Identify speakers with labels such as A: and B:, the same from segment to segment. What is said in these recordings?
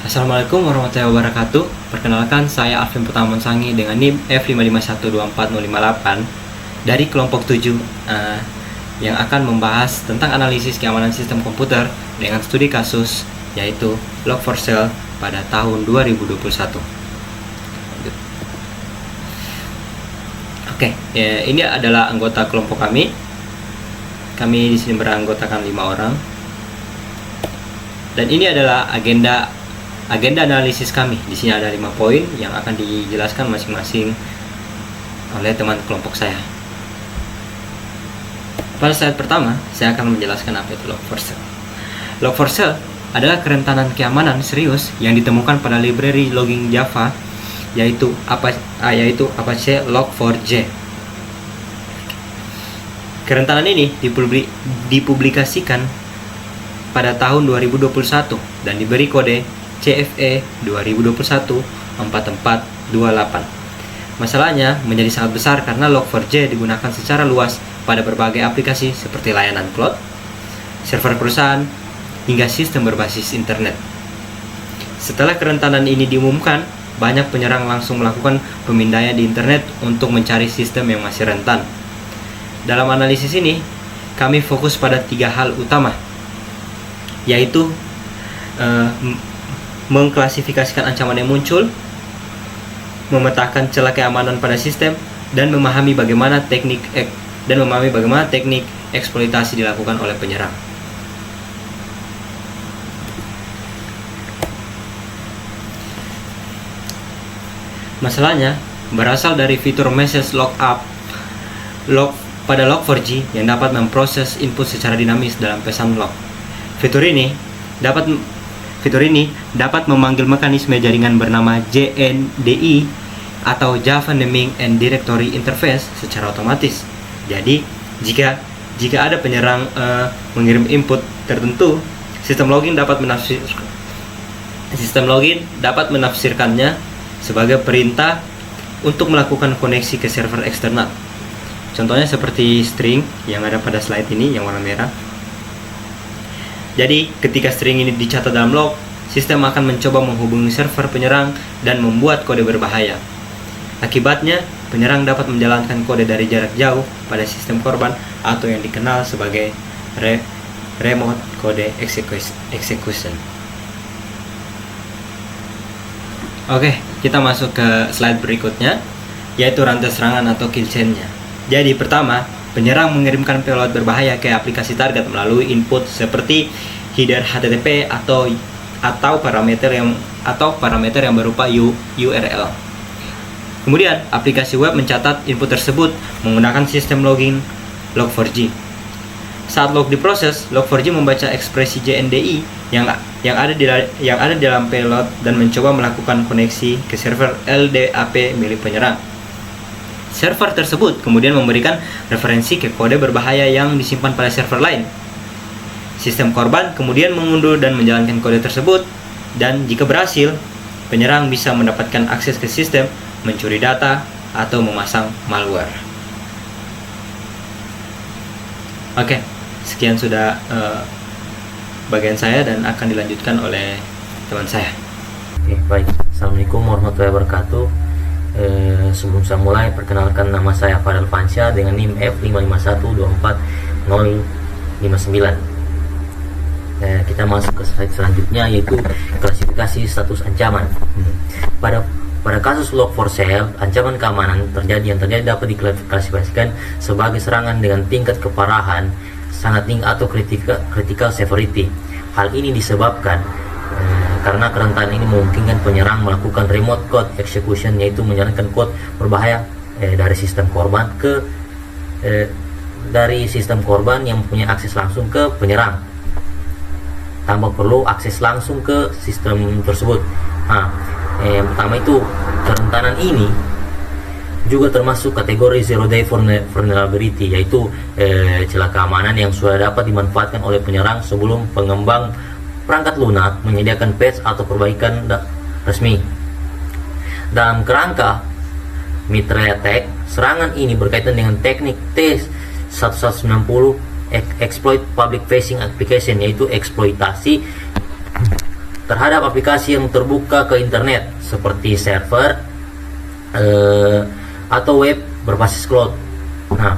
A: Assalamualaikum warahmatullahi wabarakatuh. Perkenalkan, saya Alvin Putama Monsangi dengan NIM F5512458 dari kelompok 7 yang akan membahas tentang analisis keamanan sistem komputer dengan studi kasus yaitu Log4Shell pada tahun 2021. Oke, ini adalah anggota kelompok kami. Kami di sini beranggotakan 5 orang. Dan ini adalah agenda analisis kami. Di sini ada 5 poin yang akan dijelaskan masing-masing oleh teman kelompok saya. Pada slide pertama, saya akan menjelaskan apa itu Log4Shell. Log4Shell adalah kerentanan keamanan serius yang ditemukan pada library logging Java yaitu Apache Log4j. Kerentanan ini dipublikasikan pada tahun 2021 dan diberi kode CFE 2021-4428. Masalahnya menjadi sangat besar karena Log4j digunakan secara luas pada berbagai aplikasi seperti layanan cloud, server perusahaan, hingga sistem berbasis internet. Setelah kerentanan ini diumumkan, banyak penyerang langsung melakukan pemindaian di internet untuk mencari sistem yang masih rentan. Dalam analisis ini, kami fokus pada 3 hal utama, yaitu mengklasifikasikan ancaman yang muncul, memetakan celah keamanan pada sistem, dan memahami bagaimana teknik eksploitasi dilakukan oleh penyerang. Masalahnya berasal dari fitur message lookup pada Log4j yang dapat memproses input secara dinamis dalam pesan log. Fitur ini dapat memanggil mekanisme jaringan bernama JNDI atau Java Naming and Directory Interface secara otomatis. Jadi, jika ada penyerang mengirim input tertentu, sistem login dapat menafsirkannya sebagai perintah untuk melakukan koneksi ke server eksternal. Contohnya seperti string yang ada pada slide ini yang warna merah. Jadi, ketika string ini dicatat dalam log, sistem akan mencoba menghubungi server penyerang dan membuat kode berbahaya. Akibatnya, penyerang dapat menjalankan kode dari jarak jauh pada sistem korban atau yang dikenal sebagai remote code execution. Oke, kita masuk ke slide berikutnya, yaitu rantai serangan atau kill chain-nya. Jadi pertama, penyerang mengirimkan payload berbahaya ke aplikasi target melalui input seperti header HTTP atau parameter yang berupa URL. Kemudian, aplikasi web mencatat input tersebut menggunakan sistem logging Log4j. Saat log diproses, Log4j membaca ekspresi JNDI yang ada di dalam payload dan mencoba melakukan koneksi ke server LDAP milik penyerang. Server tersebut kemudian memberikan referensi ke kode berbahaya yang disimpan pada server lain. Sistem korban kemudian mengunduh dan menjalankan kode tersebut, dan jika berhasil, penyerang bisa mendapatkan akses ke sistem, mencuri data, atau memasang malware. Oke, sekian sudah bagian saya dan akan dilanjutkan oleh teman saya.
B: Oke, baik. Assalamualaikum warahmatullahi wabarakatuh. Sebelum saya mulai, perkenalkan nama saya Fadal Fansya dengan NIM F551244059. Kita masuk ke slide selanjutnya, yaitu klasifikasi status ancaman. Pada kasus Log4Shell, ancaman keamanan yang terjadi dapat diklasifikasikan sebagai serangan dengan tingkat keparahan sangat tinggi atau critical severity. Hal ini disebabkan karena kerentanan ini memungkinkan penyerang melakukan remote code execution, yaitu menjalankan kode berbahaya dari sistem korban yang mempunyai akses langsung ke penyerang tanpa perlu akses langsung ke sistem tersebut. Yang pertama itu, kerentanan ini juga termasuk kategori zero day vulnerability, yaitu celah keamanan yang sudah dapat dimanfaatkan oleh penyerang sebelum pengembang perangkat lunak menyediakan patch atau perbaikan resmi. Dalam kerangka Mitre attack, serangan ini berkaitan dengan teknik T1190 exploit public facing application, yaitu eksploitasi terhadap aplikasi yang terbuka ke internet seperti server atau web berbasis cloud. Nah,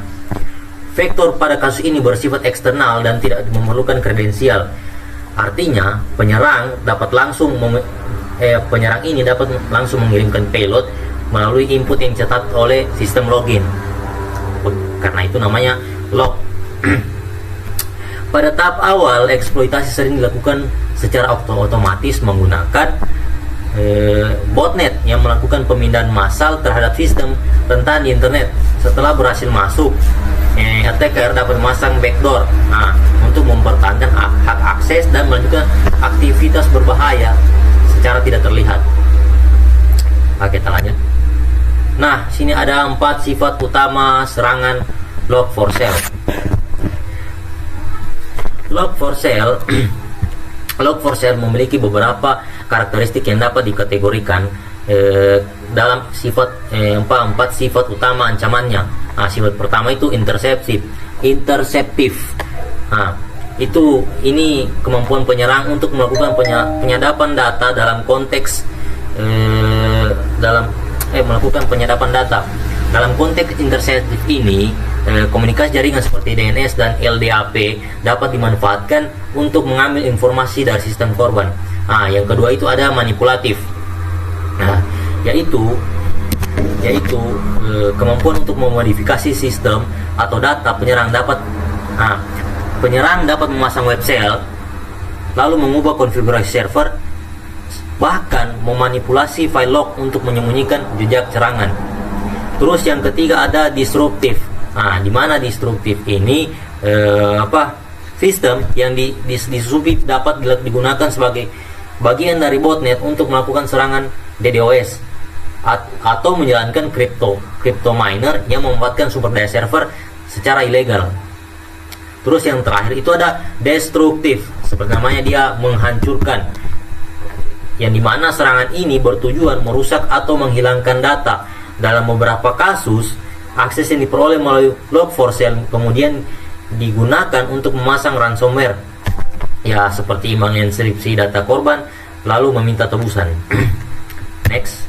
B: vektor pada kasus ini bersifat eksternal dan tidak memerlukan kredensial. Artinya, penyerang ini dapat langsung mengirimkan payload melalui input yang dicatat oleh sistem login. Karena itu namanya log. Pada tahap awal, eksploitasi sering dilakukan secara otomatis menggunakan botnet yang melakukan pemindahan massal terhadap sistem rentan di internet. Setelah berhasil masuk, attacker dapat memasang backdoor untuk mempertahankan hak akses dan melanjutkan aktivitas berbahaya secara tidak terlihat. Oke, kita lanjut. Nah, sini ada 4 sifat utama serangan Log4Shell. Log4Shell memiliki beberapa karakteristik yang dapat dikategorikan dalam sifat 4 sifat utama ancamannya. Nah, sifat pertama itu interceptive. Nah, ini kemampuan penyerang untuk melakukan penyadapan data dalam konteks melakukan penyadapan data. Dalam konteks interceptive ini, komunikasi jaringan seperti DNS dan LDAP dapat dimanfaatkan untuk mengambil informasi dari sistem korban. Nah, yang kedua itu ada manipulatif. Nah, yaitu kemampuan untuk memodifikasi sistem atau data penyerang dapat memasang web shell lalu mengubah konfigurasi server, bahkan memanipulasi file log untuk menyembunyikan jejak serangan. Terus yang ketiga ada disruptif. Nah, di mana disruptif ini sistem yang disruptif dapat digunakan sebagai bagian dari botnet untuk melakukan serangan DDoS atau menjalankan crypto miner yang memanfaatkan sumber daya server secara ilegal. Terus yang terakhir itu ada destruktif, seperti namanya dia menghancurkan, yang dimana serangan ini bertujuan merusak atau menghilangkan data. Dalam beberapa kasus, akses yang diperoleh melalui Log4Shell kemudian digunakan untuk memasang ransomware, ya seperti menginskripsi data korban lalu meminta tebusan. Next.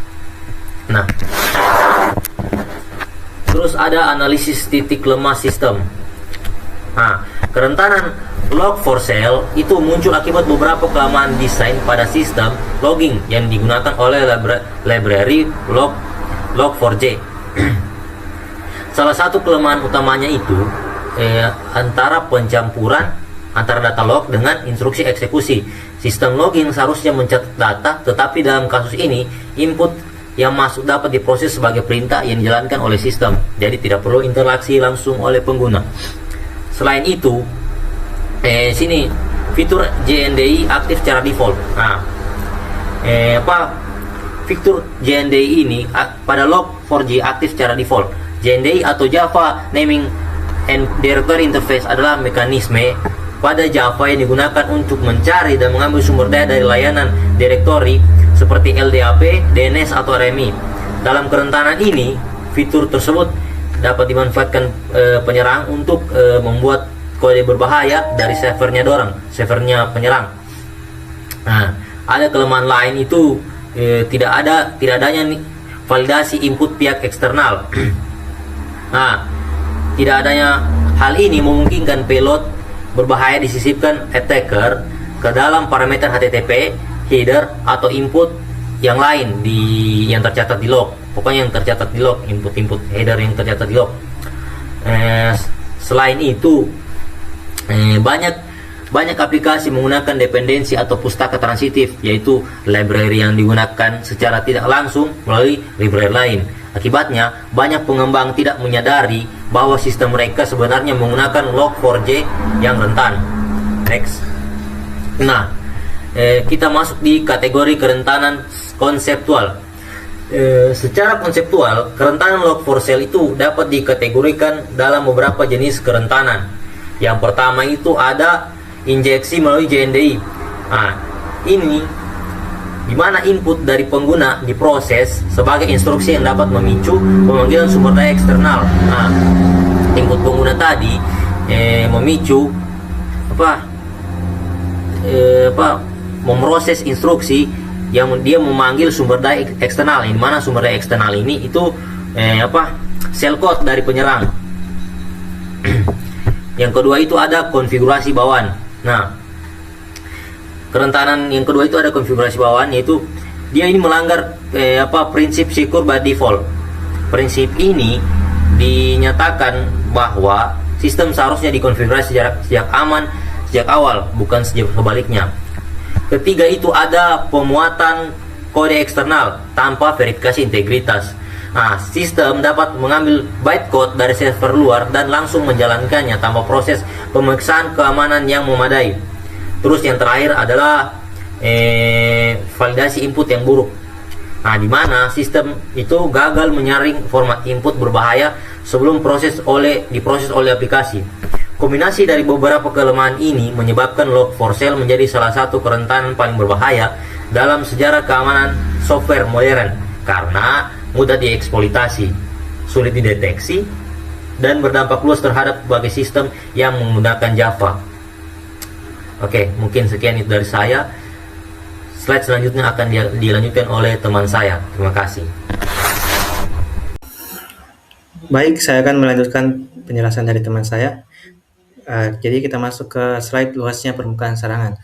B: Nah, terus ada analisis titik lemah sistem. Nah, kerentanan Log4Shell itu muncul akibat beberapa kelemahan desain pada sistem logging yang digunakan oleh library Log4j. Salah satu kelemahan utamanya itu antara pencampuran antara data log dengan instruksi eksekusi. Sistem logging seharusnya mencatat data, tetapi dalam kasus ini input yang masuk dapat diproses sebagai perintah yang dijalankan oleh sistem, jadi tidak perlu interaksi langsung oleh pengguna. Selain itu, sini fitur JNDI aktif secara default. Nah, fitur JNDI ini pada Log4j aktif secara default. JNDI atau Java Naming and Directory Interface adalah mekanisme pada Java yang digunakan untuk mencari dan mengambil sumber daya dari layanan direktori seperti LDAP, DNS atau RMI. Dalam kerentanan ini, fitur tersebut dapat dimanfaatkan penyerang untuk membuat kode berbahaya dari servernya penyerang. Nah, ada kelemahan lain itu tidak adanya validasi input pihak eksternal. Nah, tidak adanya hal ini memungkinkan payload berbahaya disisipkan attacker ke dalam parameter HTTP, header atau input yang lain yang tercatat di log. Pokoknya yang tercatat di log, input header yang tercatat di log. Selain itu, banyak aplikasi menggunakan dependensi atau pustaka transitif, yaitu library yang digunakan secara tidak langsung melalui library lain. Akibatnya, banyak pengembang tidak menyadari bahwa sistem mereka sebenarnya menggunakan Log4j yang rentan. Next. Nah, kita masuk di kategori kerentanan konseptual. Secara konseptual, kerentanan Log4Shell itu dapat dikategorikan dalam beberapa jenis kerentanan. Yang pertama itu ada injeksi melalui JNDI. Nah, ini di mana input dari pengguna diproses sebagai instruksi yang dapat memicu pemanggilan sumber daya eksternal. Nah, input pengguna tadi memproses instruksi yang dia memanggil sumber daya eksternal. Di mana sumber daya eksternal ini itu shell code dari penyerang. Yang kedua itu ada konfigurasi bawaan. Nah, kerentanan yang kedua itu ada konfigurasi bawaan, yaitu dia ini melanggar prinsip secure by default. Prinsip ini dinyatakan bahwa sistem seharusnya dikonfigurasi sejak aman sejak awal, bukan sejak sebaliknya. Ketiga itu ada pemuatan kode eksternal tanpa verifikasi integritas. Nah, sistem dapat mengambil bytecode dari server luar dan langsung menjalankannya tanpa proses pemeriksaan keamanan yang memadai. Terus yang terakhir adalah validasi input yang buruk. Nah, di mana sistem itu gagal menyaring format input berbahaya sebelum diproses oleh aplikasi. Kombinasi dari beberapa kelemahan ini menyebabkan Log4Shell menjadi salah satu kerentanan paling berbahaya dalam sejarah keamanan software modern karena mudah dieksploitasi, sulit dideteksi, dan berdampak luas terhadap berbagai sistem yang menggunakan Java. Oke, mungkin sekian itu dari saya. Slide selanjutnya akan dilanjutkan oleh teman saya. Terima kasih.
A: Baik, saya akan melanjutkan penjelasan dari teman saya. Jadi kita masuk ke slide luasnya permukaan serangan.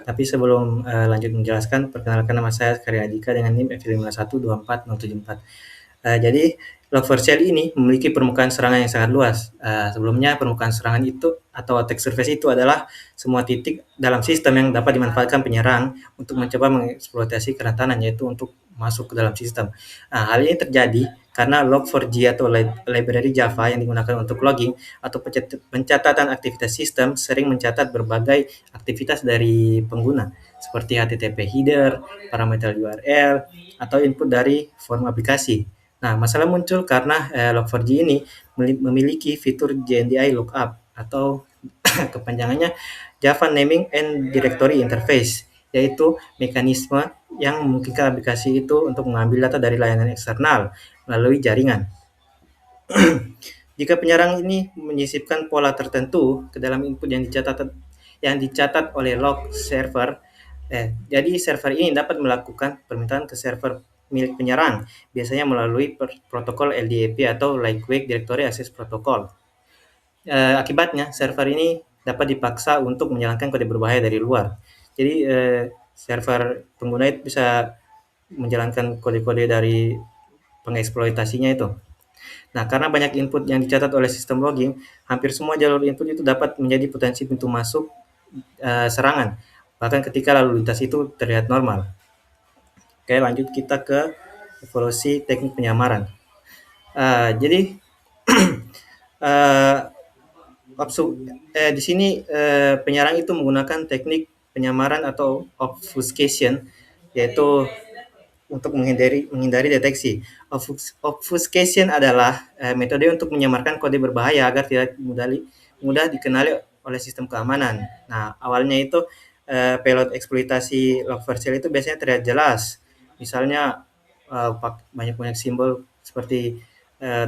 A: Tapi sebelum lanjut menjelaskan, perkenalkan nama saya Karya Adika dengan NIM F5124074. Jadi Log4Shell ini memiliki permukaan serangan yang sangat luas. Sebelumnya permukaan serangan itu atau attack surface itu adalah semua titik dalam sistem yang dapat dimanfaatkan penyerang untuk mencoba mengeksploitasi kerentanan, yaitu untuk masuk ke dalam sistem. Hal ini terjadi karena Log4j atau library Java yang digunakan untuk logging atau pencatatan aktivitas sistem sering mencatat berbagai aktivitas dari pengguna seperti HTTP header, parameter URL, atau input dari form aplikasi. Nah, masalah muncul karena Log4j ini memiliki fitur JNDI lookup atau kepanjangannya Java Naming and Directory Interface, yaitu mekanisme yang memungkinkan aplikasi itu untuk mengambil data dari layanan eksternal melalui jaringan. Jika penyerang ini menyisipkan pola tertentu ke dalam input yang dicatat oleh log server, jadi server ini dapat melakukan permintaan ke server milik penyerang, biasanya melalui protokol LDAP atau Lightweight Directory Access Protocol. Akibatnya, server ini dapat dipaksa untuk menjalankan kode berbahaya dari luar. Jadi, server pengguna itu bisa menjalankan kode-kode dari pengeksploitasinya itu. Nah, karena banyak input yang dicatat oleh sistem logging, hampir semua jalur input itu dapat menjadi potensi pintu masuk serangan, bahkan ketika lalu lintas itu terlihat normal. Oke, lanjut kita ke evolusi teknik penyamaran. Jadi di sini penyerang itu menggunakan teknik penyamaran atau obfuscation, yaitu untuk menghindari deteksi. Obfuscation adalah metode untuk menyamarkan kode berbahaya agar tidak mudah dikenali oleh sistem keamanan. Nah, awalnya itu payload eksploitasi Log4Shell itu biasanya terlihat jelas. Misalnya banyak simbol seperti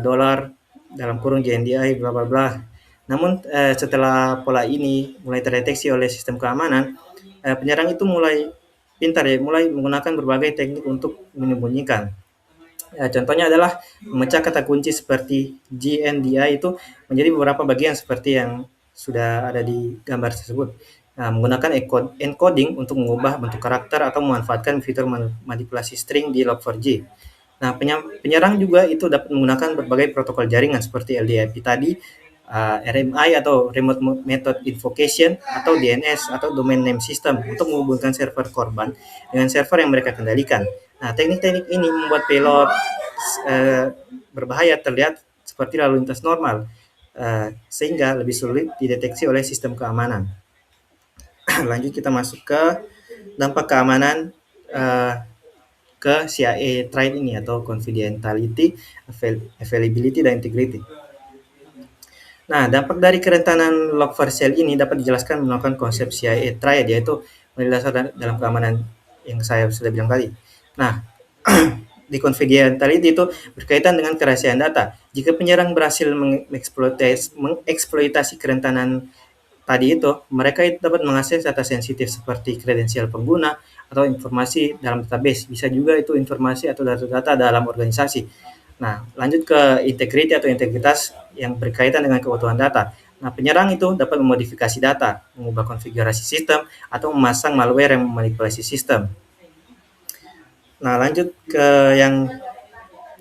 A: dolar dalam kurung JNDI bla bla bla. Namun setelah pola ini mulai terdeteksi oleh sistem keamanan, penyerang itu mulai mulai menggunakan berbagai teknik untuk menyembunyikan. Contohnya adalah memecah kata kunci seperti JNDI itu menjadi beberapa bagian seperti yang sudah ada di gambar tersebut. Menggunakan encoding untuk mengubah bentuk karakter atau memanfaatkan fitur manipulasi string di Log4j. Nah, penyerang juga itu dapat menggunakan berbagai protokol jaringan seperti LDAP tadi, RMI atau Remote Method Invocation atau DNS atau Domain Name System untuk menghubungkan server korban dengan server yang mereka kendalikan. Nah, teknik-teknik ini membuat payload berbahaya terlihat seperti lalu lintas normal, sehingga lebih sulit dideteksi oleh sistem keamanan. Lanjut kita masuk ke dampak keamanan ke CIA trait ini atau confidentiality, availability, dan integrity. Nah, dampak dari kerentanan Log4Shell ini dapat dijelaskan menggunakan konsep CIA trait, yaitu berdasar dalam keamanan yang saya sudah bilang tadi. Nah, di confidentiality itu berkaitan dengan kerahasiaan data. Jika penyerang berhasil mengeksploitasi kerentanan tadi itu, mereka itu dapat mengakses data sensitif seperti kredensial pengguna atau informasi dalam database. Bisa juga itu informasi atau data-data dalam organisasi. Nah, lanjut ke integrity atau integritas yang berkaitan dengan keutuhan data. Nah, penyerang itu dapat memodifikasi data, mengubah konfigurasi sistem, atau memasang malware yang memanipulasi sistem. Nah, lanjut ke yang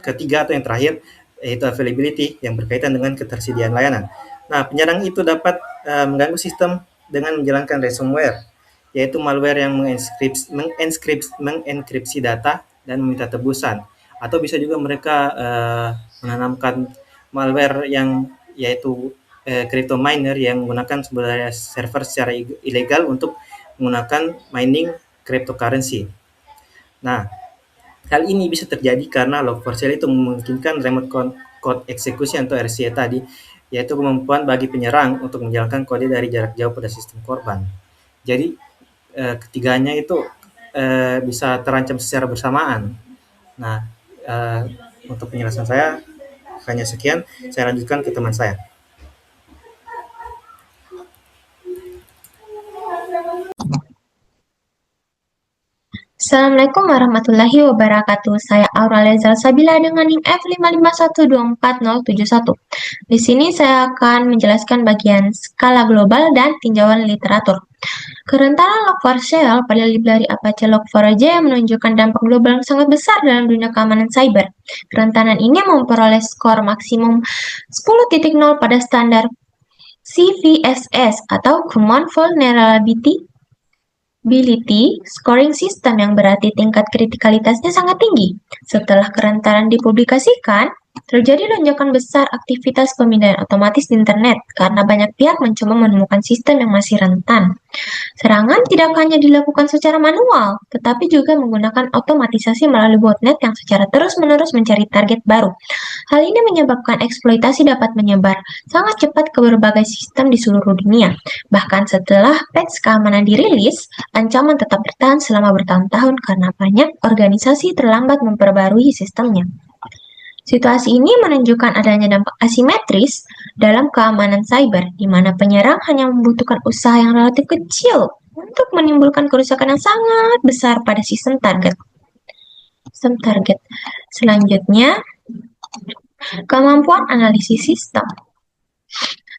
A: ketiga atau yang terakhir, yaitu availability yang berkaitan dengan ketersediaan layanan. Nah, penyerang itu dapat mengganggu sistem dengan menjalankan ransomware, yaitu malware yang mengenkripsi data dan meminta tebusan. Atau bisa juga mereka menanamkan malware yang yaitu crypto miner yang menggunakan sebenarnya server secara ilegal untuk menggunakan mining cryptocurrency. Nah, hal ini bisa terjadi karena Log4Shell itu memungkinkan remote code execution atau RCE tadi, yaitu kemampuan bagi penyerang untuk menjalankan kode dari jarak jauh pada sistem korban. Jadi ketiganya itu bisa terancam secara bersamaan. Nah, untuk penjelasan saya hanya sekian. Saya lanjutkan ke teman saya.
C: Assalamualaikum warahmatullahi wabarakatuh. Saya Auralia Zalsabila dengan NIM F55124071. Di sini saya akan menjelaskan bagian skala global dan tinjauan literatur. Kerentanan Log4Shell pada library Apache Log4j menunjukkan dampak global yang sangat besar dalam dunia keamanan cyber. Kerentanan ini memperoleh skor maksimum 10.0 pada standar CVSS atau Common Vulnerability Scoring System yang berarti tingkat kritikalitasnya sangat tinggi. Setelah kerentanan dipublikasikan, terjadi lonjakan besar aktivitas pemindahan otomatis di internet karena banyak pihak mencoba menemukan sistem yang masih rentan. Serangan tidak hanya dilakukan secara manual, tetapi juga menggunakan otomatisasi melalui botnet yang secara terus-menerus mencari target baru. Hal ini menyebabkan eksploitasi dapat menyebar sangat cepat ke berbagai sistem di seluruh dunia. Bahkan setelah patch keamanan dirilis, ancaman tetap bertahan selama bertahun-tahun karena banyak organisasi terlambat memperbarui sistemnya. Situasi ini menunjukkan adanya dampak asimetris dalam keamanan cyber, di mana penyerang hanya membutuhkan usaha yang relatif kecil untuk menimbulkan kerusakan yang sangat besar pada sistem target. Selanjutnya, kemampuan analisis sistem.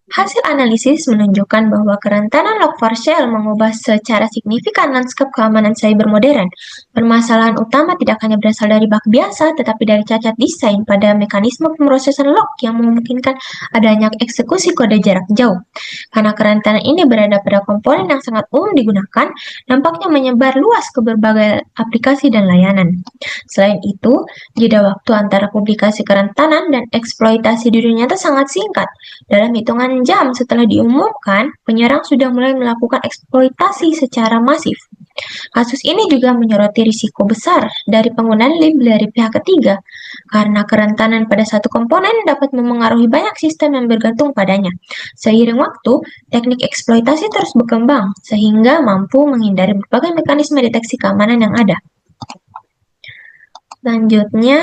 C: Hasil analisis menunjukkan bahwa kerentanan Log4Shell mengubah secara signifikan lanskap keamanan cyber modern. Permasalahan utama tidak hanya berasal dari bug biasa, tetapi dari cacat desain pada mekanisme pemrosesan log yang memungkinkan adanya eksekusi kode jarak jauh. Karena kerentanan ini berada pada komponen yang sangat umum digunakan, dampaknya menyebar luas ke berbagai aplikasi dan layanan. Selain itu, jeda waktu antara publikasi kerentanan dan eksploitasi di dunia nyata sangat singkat. Dalam hitungan jam setelah diumumkan, penyerang sudah mulai melakukan eksploitasi secara masif. Kasus ini juga menyoroti risiko besar dari penggunaan lib dari pihak ketiga, karena kerentanan pada satu komponen dapat memengaruhi banyak sistem yang bergantung padanya. Seiring waktu, teknik eksploitasi terus berkembang, sehingga mampu menghindari berbagai mekanisme deteksi keamanan yang ada. Selanjutnya,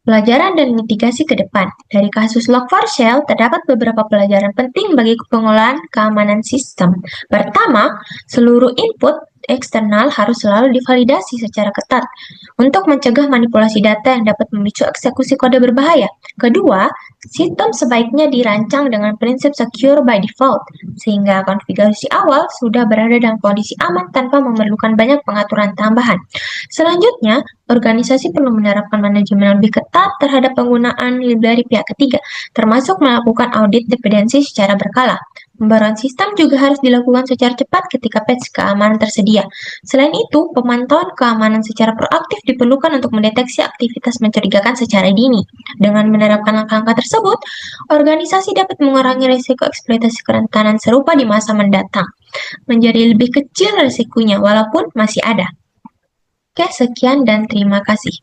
C: pelajaran dan mitigasi ke depan. Dari kasus Log4Shell, terdapat beberapa pelajaran penting bagi pengelolaan keamanan sistem. Pertama, seluruh input eksternal harus selalu divalidasi secara ketat untuk mencegah manipulasi data yang dapat memicu eksekusi kode berbahaya. Kedua, sistem sebaiknya dirancang dengan prinsip secure by default, sehingga konfigurasi awal sudah berada dalam kondisi aman tanpa memerlukan banyak pengaturan tambahan. Selanjutnya, organisasi perlu menerapkan manajemen lebih ketat terhadap penggunaan library pihak ketiga, termasuk melakukan audit dependensi secara berkala. Pembaruan sistem juga harus dilakukan secara cepat ketika patch keamanan tersedia. Selain itu, pemantauan keamanan secara proaktif diperlukan untuk mendeteksi aktivitas mencurigakan secara dini. Dengan menerapkan langkah-langkah tersebut, organisasi dapat mengurangi risiko eksploitasi kerentanan serupa di masa mendatang. Menjadi lebih kecil risikonya, walaupun masih ada. Oke, sekian dan terima kasih.